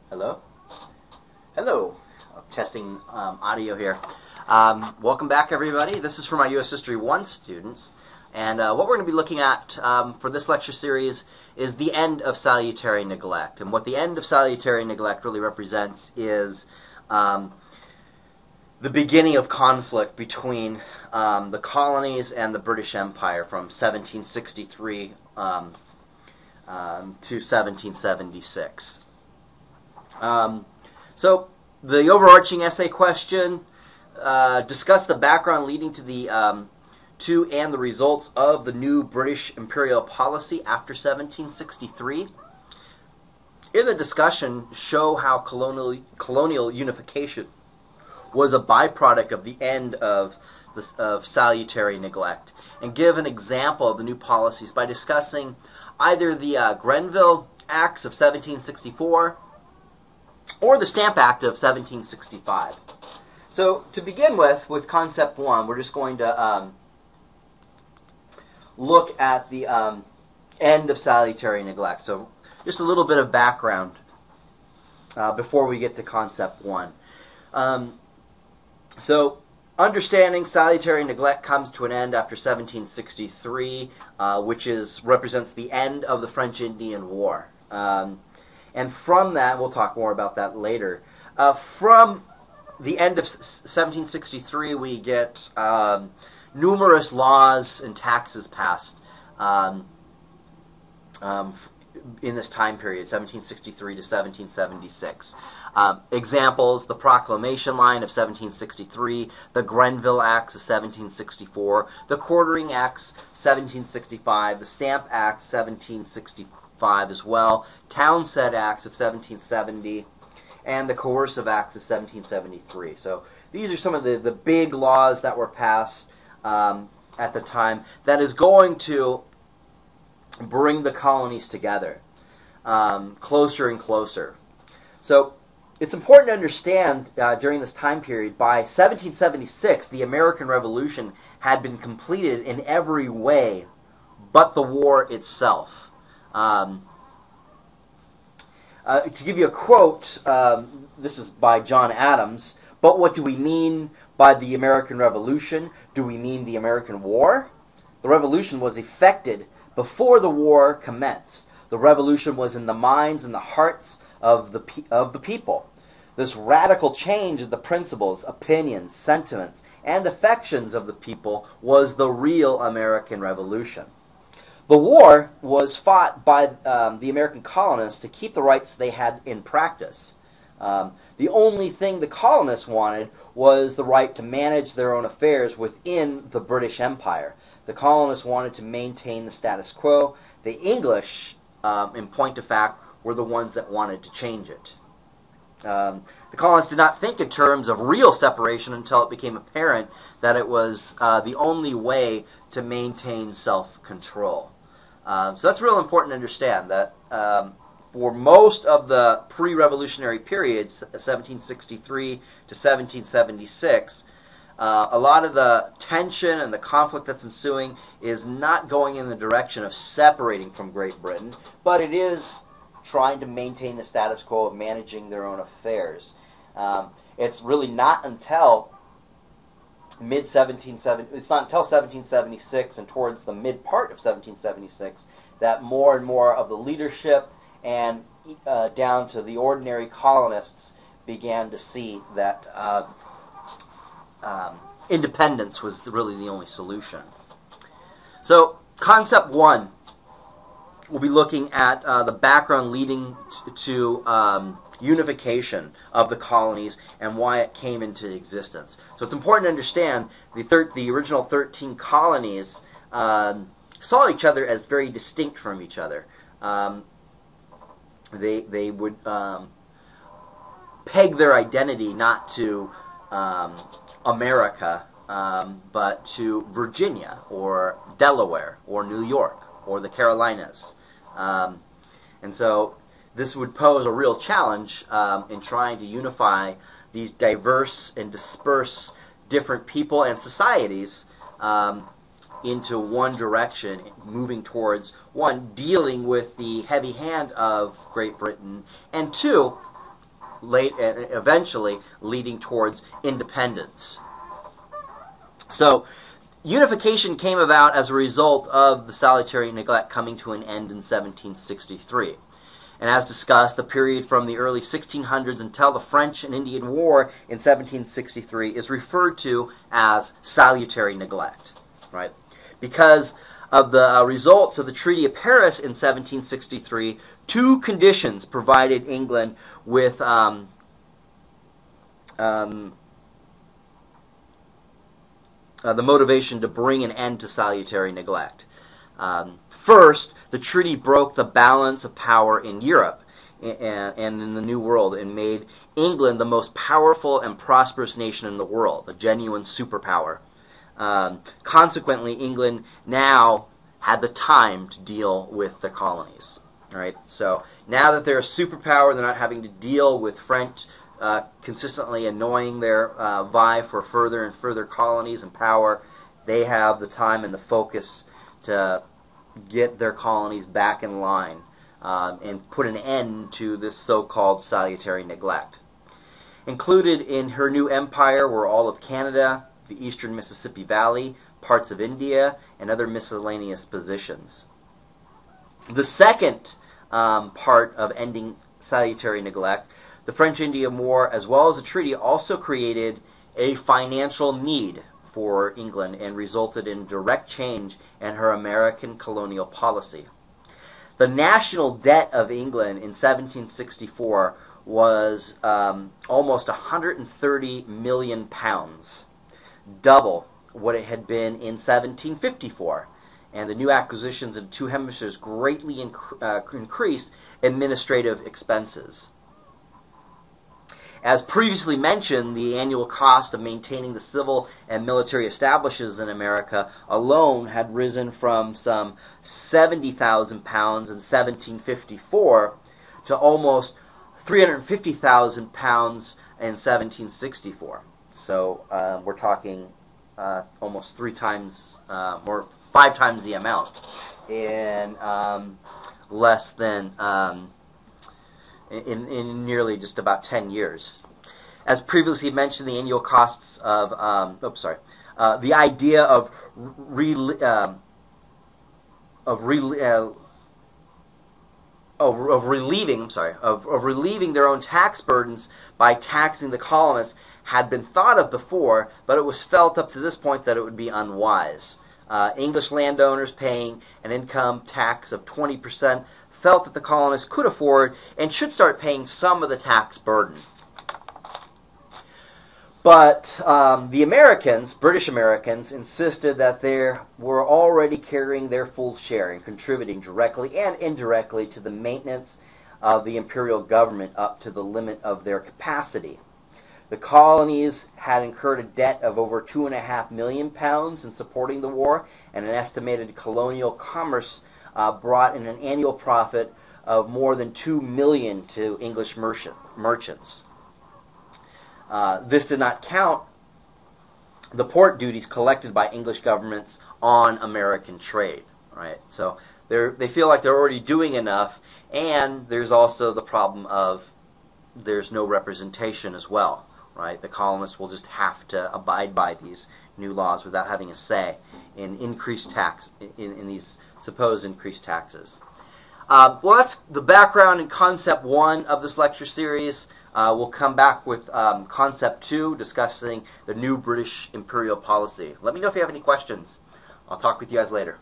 Hello? Hello. Testing audio here. Welcome back, everybody. This is for my U.S. History 1 students. And what we're going to be looking at for this lecture series is the end of salutary neglect. And what the end of salutary neglect really represents is the beginning of conflict between the colonies and the British Empire from 1763 to 1776. So the overarching essay question discussed the background leading to the and the results of the new British imperial policy after 1763. In the discussion, show how colonial unification was a byproduct of the end of salutary neglect, and give an example of the new policies by discussing either the Grenville Acts of 1764 or the Stamp Act of 1765. So to begin with concept 1, we're just going to look at the end of salutary neglect. So just a little bit of background before we get to concept 1. So understanding salutary neglect comes to an end after 1763, which represents the end of the French-Indian War. And from that, we'll talk more about that later. From the end of 1763, we get numerous laws and taxes passed in this time period, 1763 to 1776. Examples: the Proclamation Line of 1763, the Grenville Acts of 1764, the Quartering Acts 1765, the Stamp Act 1765 as well, Townshend Acts of 1770, and the Coercive Acts of 1773. So these are some of the big laws that were passed at the time that is going to bring the colonies together closer and closer. So it's important to understand during this time period, by 1776, the American Revolution had been completed in every way but the war itself. To give you a quote, this is by John Adams, "But what do we mean by the American Revolution? Do we mean the American War? The Revolution was effected before the war commenced. The Revolution was in the minds and the hearts of the people. This radical change of the principles, opinions, sentiments, and affections of the people was the real American Revolution. The war was fought by the American colonists to keep the rights they had in practice. The only thing the colonists wanted was the right to manage their own affairs within the British Empire. The colonists wanted to maintain the status quo. The English, in point of fact, were the ones that wanted to change it. The colonists did not think in terms of real separation until it became apparent that it was the only way to maintain self-control. So that's real important to understand that for most of the pre-revolutionary periods, 1763 to 1776, a lot of the tension and the conflict that's ensuing is not going in the direction of separating from Great Britain, but it is trying to maintain the status quo of managing their own affairs. It's really not until it's not until 1776 and towards the mid part of 1776 that more and more of the leadership and down to the ordinary colonists began to see that independence was really the only solution. So concept 1, we'll be looking at the background leading to unification of the colonies and why it came into existence. So it's important to understand the original 13 colonies saw each other as very distinct from each other. They would peg their identity not to America, but to Virginia or Delaware or New York or the Carolinas. And so this would pose a real challenge in trying to unify these diverse and disperse different people and societies into one direction, moving towards, one, dealing with the heavy hand of Great Britain, and two, eventually leading towards independence. So, unification came about as a result of the salutary neglect coming to an end in 1763. And as discussed, the period from the early 1600s until the French and Indian War in 1763 is referred to as salutary neglect, right? Because of the results of the Treaty of Paris in 1763, two conditions provided England with the motivation to bring an end to salutary neglect. First, the treaty broke the balance of power in Europe and in the New World and made England the most powerful and prosperous nation in the world, a genuine superpower. Consequently, England now had the time to deal with the colonies. Right? So now that they're a superpower, they're not having to deal with French consistently annoying their vie for further and further colonies and power. They have the time and the focus to get their colonies back in line and put an end to this so-called salutary neglect. Included in her new empire were all of Canada, the eastern Mississippi Valley, parts of India, and other miscellaneous positions. The second part of ending salutary neglect, the French-Indian War, as well as the treaty, also created a financial need for England and resulted in direct change in her American colonial policy. The national debt of England in 1764 was almost 130 million pounds, double what it had been in 1754. And the new acquisitions in two hemispheres greatly increased administrative expenses. As previously mentioned, the annual cost of maintaining the civil and military establishments in America alone had risen from some 70,000 pounds in 1754 to almost 350,000 pounds in 1764. So we're talking almost 3 times or 5 times the amount in less than in nearly just about 10 years. As previously mentioned, the annual costs of the idea of relieving their own tax burdens by taxing the colonists had been thought of before, but it was felt up to this point that it would be unwise. English landowners paying an income tax of 20% felt that the colonists could afford and should start paying some of the tax burden. But the Americans, British Americans, insisted that they were already carrying their full share and contributing directly and indirectly to the maintenance of the imperial government up to the limit of their capacity. The colonies had incurred a debt of over £2.5 million in supporting the war, and an estimated colonial commerce brought in an annual profit of more than $2 million to English merchants. This did not count the port duties collected by English governments on American trade. Right? So they feel like they're already doing enough, and there's also the problem of there's no representation as well. Right? The colonists will just have to abide by these new laws without having a say in increased tax in these supposed increased taxes. Well, that's the background and concept 1 of this lecture series. We'll come back with concept 2, discussing the new British imperial policy. Let me know if you have any questions. I'll talk with you guys later.